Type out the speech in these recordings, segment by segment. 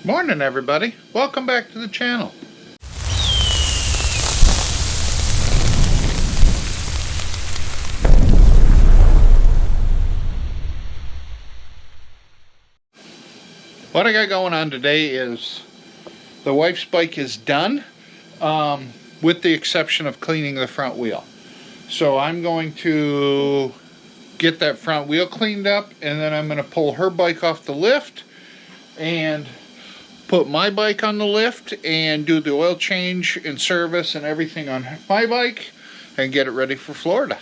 Morning everybody, welcome back to the channel. What I got going on today is the wife's bike is done, with the exception of cleaning the front wheel. So I'm going to get that front wheel cleaned up, and then I'm going to pull her bike off the lift and put my bike on the lift and do the oil change and service and everything on my bike and get it ready for Florida.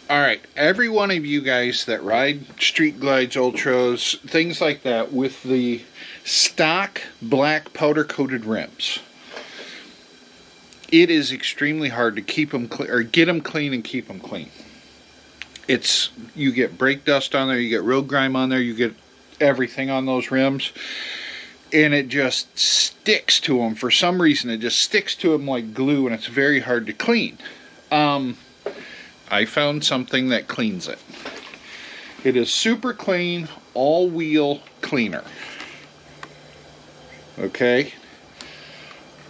Alright, every one of you guys that ride Street Glides, Ultras, things like that with the stock black powder coated rims, it is extremely hard to keep them clean or get them clean and keep them clean. You get brake dust on there, you get road grime on there, you get everything on those rims, and it just sticks to them for some reason. It just sticks to them like glue, and it's very hard to clean. I found something that cleans it. It is super clean all-wheel cleaner. Okay,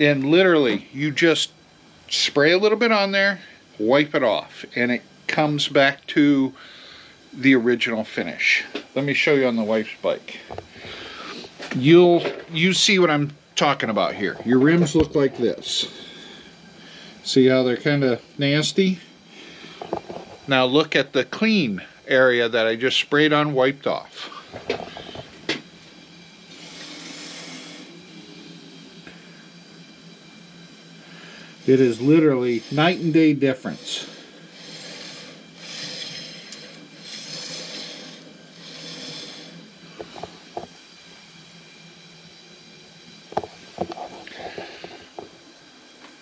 and literally you just spray a little bit on there, wipe it off, and it comes back to the original finish. Let me show you on the wife's bike. You see what I'm talking about here. Your rims look like this. See how they're kind of nasty? Now look at the clean area that I just sprayed on, wiped off. It is literally night and day difference.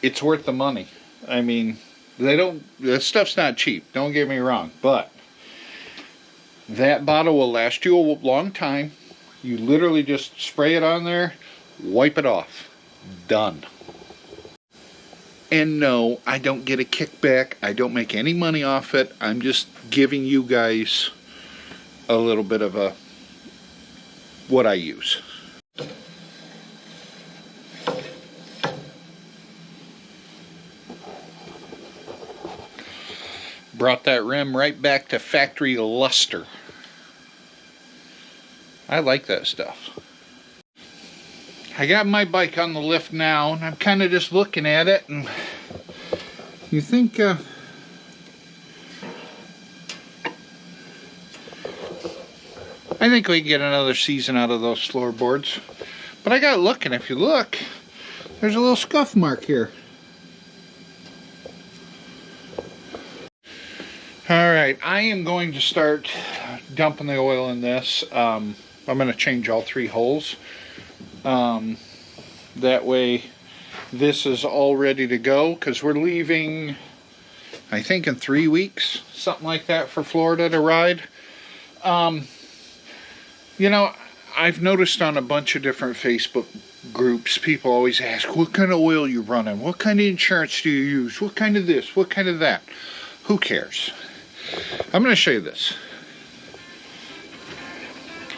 It's worth the money. I mean, this stuff's not cheap, don't get me wrong, but that bottle will last you a long time. You literally just spray it on there, wipe it off, done. And no, I don't get a kickback, I don't make any money off it. I'm just giving you guys a little bit of what I use. Brought that rim right back to factory luster. I like that stuff. I got my bike on the lift now, and I'm kind of just looking at it, and you think I think we can get another season out of those floorboards. But I got looking, if you look, there's a little scuff mark here. Alright, I am going to start dumping the oil in this. I'm going to change all 3 holes. That way this is all ready to go, because we're leaving, I think, in 3 weeks, something like that, for Florida to ride. You know, I've noticed on a bunch of different Facebook groups, people always ask, what kind of oil you running? What kind of insurance do you use? What kind of this? What kind of that? Who cares? I'm going to show you this.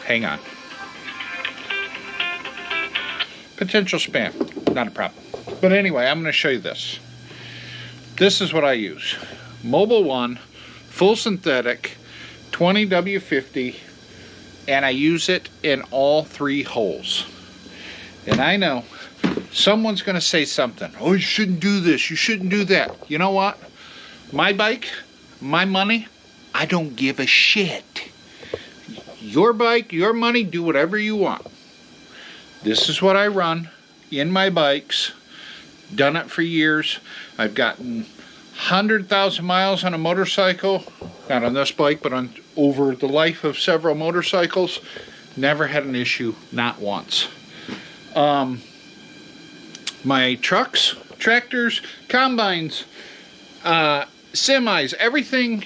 Hang on. Potential spam, not a problem. But anyway, I'm going to show you this. This is what I use. Mobil 1, full synthetic, 20 W50, and I use it in all 3 holes. And I know someone's going to say something. Oh, you shouldn't do this, you shouldn't do that. You know what? My bike, my money, I don't give a shit. Your bike, your money, do whatever you want. This is what I run in my bikes. Done it for years. I've gotten 100,000 miles on a motorcycle. Not on this bike, but over the life of several motorcycles. Never had an issue, not once. My trucks, tractors, combines, semis, everything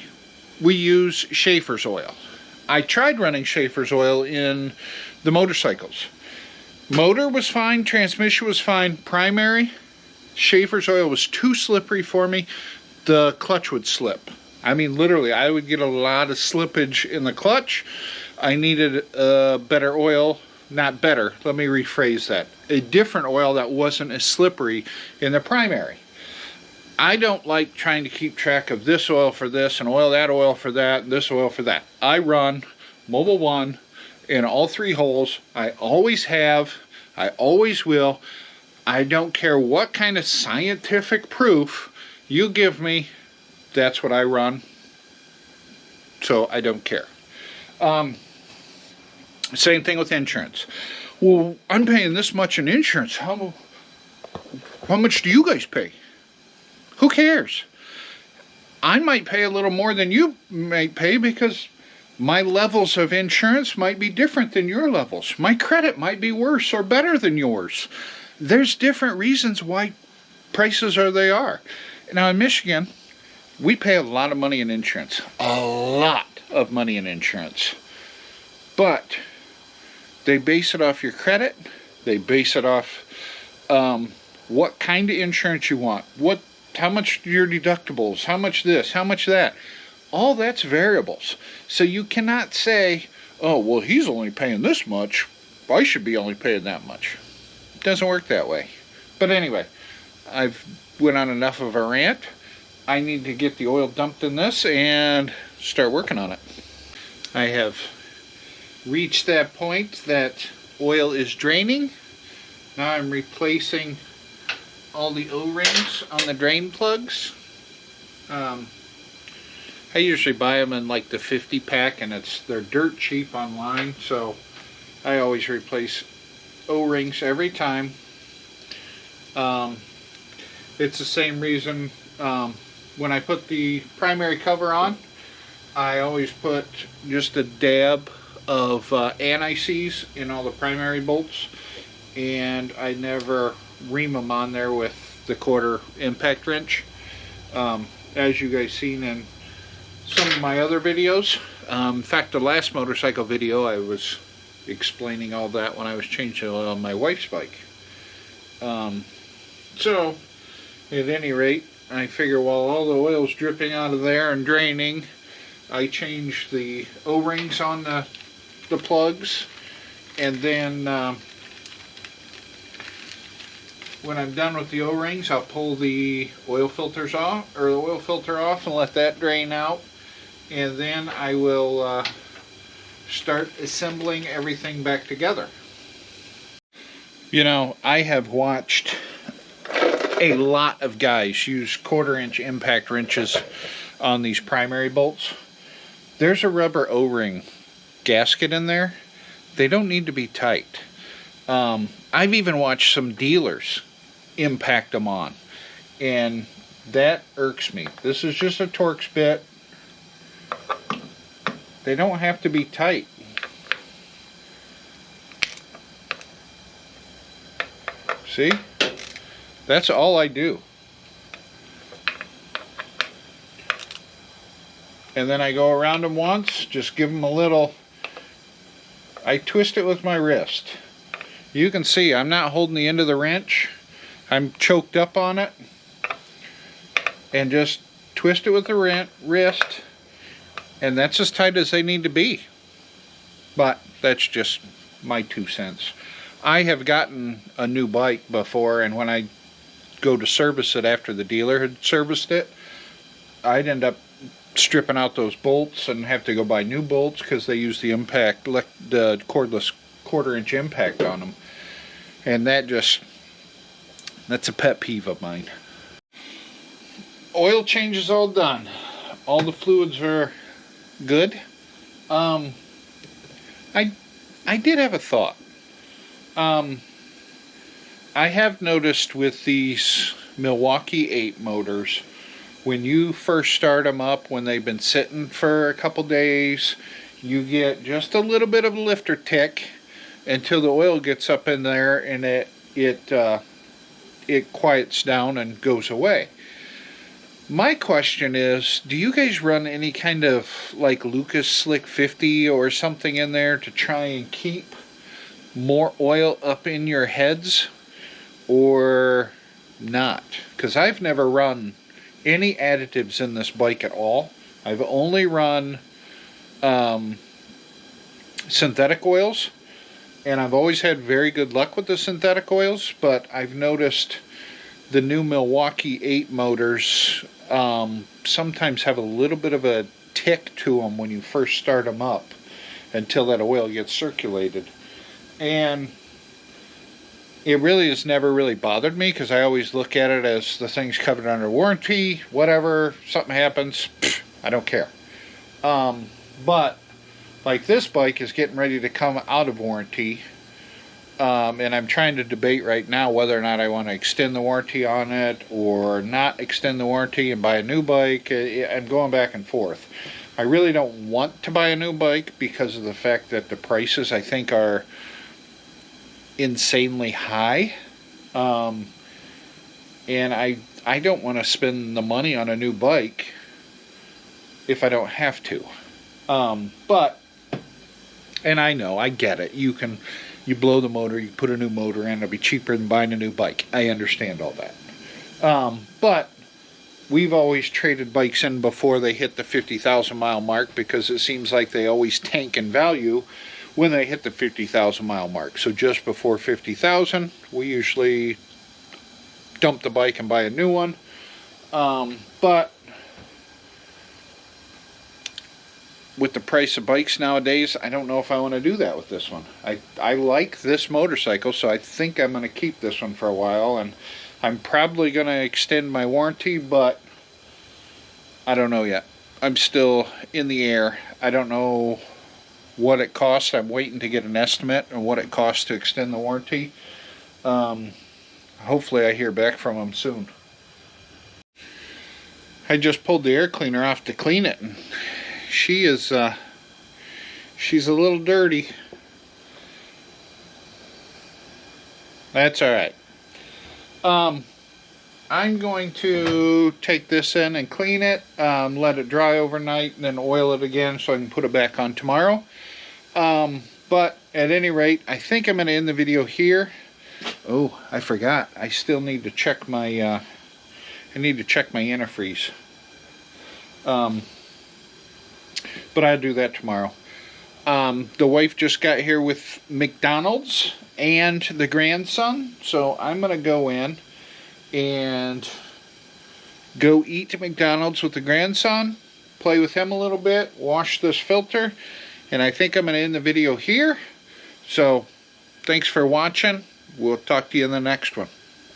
we use Schaefer's oil. I tried running Schaefer's oil in the motorcycles. Motor was fine, transmission was fine, primary, Schaefer's oil was too slippery for me. The clutch would slip. I mean, literally, I would get a lot of slippage in the clutch. I needed better oil not better, let me rephrase that, a different oil that wasn't as slippery in the primary. I don't like trying to keep track of this oil for this and that oil for that and this oil for that. I run Mobil 1 in all 3 holes. I always have, I always will. I don't care what kind of scientific proof you give me, that's what I run. So I don't care. Same thing with insurance. Well, I'm paying this much in insurance. How much do you guys pay? Who cares? I might pay a little more than you might pay because my levels of insurance might be different than your levels. My credit might be worse or better than yours. There's different reasons why prices are they are. Now in Michigan, we pay a lot of money in insurance. A lot of money in insurance. But they base it off your credit. They base it off what kind of insurance you want. How much your deductibles, how much this, how much that. All that's variables. So you cannot say, oh, well, he's only paying this much. I should be only paying that much. It doesn't work that way. But anyway, I've went on enough of a rant. I need to get the oil dumped in this and start working on it. I have reached that point that oil is draining. Now I'm replacing all the O-rings on the drain plugs. I usually buy them in like the 50 pack and they're dirt cheap online, so I always replace O-rings every time. It's the same reason when I put the primary cover on, I always put just a dab of anti-seize in all the primary bolts, and I never ream them on there with the 1/4 impact wrench. As you guys seen in some of my other videos. In fact, the last motorcycle video I was explaining all that when I was changing oil on my wife's bike. So at any rate, I figure while all the oil's dripping out of there and draining, I change the O-rings on the plugs, and then when I'm done with the O-rings, I'll pull the oil filters off, or the oil filter off, and let that drain out, and then I will start assembling everything back together. You know, I have watched a lot of guys use 1/4 inch impact wrenches on these primary bolts. There's a rubber O-ring gasket in there. They don't need to be tight. I've even watched some dealers impact them on, and that irks me. This is just a Torx bit. They don't have to be tight. See? That's all I do. And then I go around them once, just give them a little, I twist it with my wrist. You can see I'm not holding the end of the wrench. I'm choked up on it. And just twist it with the wrist. And that's as tight as they need to be. But that's just my 2 cents. I have gotten a new bike before, and when I go to service it after the dealer had serviced it, I'd end up stripping out those bolts and have to go buy new bolts because they use the impact, the cordless 1/4 inch impact on them. And that's a pet peeve of mine. Oil change is all done. All the fluids are good. I did have a thought. I have noticed with these Milwaukee 8 motors, when you first start them up, when they've been sitting for a couple days, you get just a little bit of lifter tick until the oil gets up in there and it quiets down and goes away. My question is, do you guys run any kind of like Lucas Slick 50 or something in there to try and keep more oil up in your heads, or not? Because I've never run any additives in this bike at all. I've only run synthetic oils, And I've always had very good luck with the synthetic oils, but I've noticed the new Milwaukee 8 motors sometimes have a little bit of a tick to them when you first start them up until that oil gets circulated. And it really has never really bothered me because I always look at it as the thing's covered under warranty, whatever, something happens, I don't care. But like this bike is getting ready to come out of warranty, and I'm trying to debate right now whether or not I want to extend the warranty on it or not extend the warranty and buy a new bike. I'm going back and forth. I really don't want to buy a new bike because of the fact that the prices, I think, are insanely high. And I don't want to spend the money on a new bike if I don't have to. But, and I know, I get it. You blow the motor, you put a new motor in, it'll be cheaper than buying a new bike. I understand all that. But we've always traded bikes in before they hit the 50,000 mile mark because it seems like they always tank in value when they hit the 50,000 mile mark. So just before 50,000, we usually dump the bike and buy a new one. But with the price of bikes nowadays, I don't know if I want to do that with this one. I like this motorcycle, so I think I'm going to keep this one for a while, and I'm probably going to extend my warranty, but I don't know yet. I'm still in the air. I don't know what it costs. I'm waiting to get an estimate on what it costs to extend the warranty. Hopefully I hear back from them soon. I just pulled the air cleaner off to clean it, and she's a little dirty. That's alright. I'm going to take this in and clean it, let it dry overnight, and then oil it again so I can put it back on tomorrow. But at any rate, I think I'm going to end the video here. Oh, I forgot. I still need to check my antifreeze. But I'll do that tomorrow. The wife just got here with McDonald's and the grandson, so I'm going to go in and go eat at McDonald's with the grandson, play with him a little bit, wash this filter, and I think I'm going to end the video here. So, thanks for watching. We'll talk to you in the next one.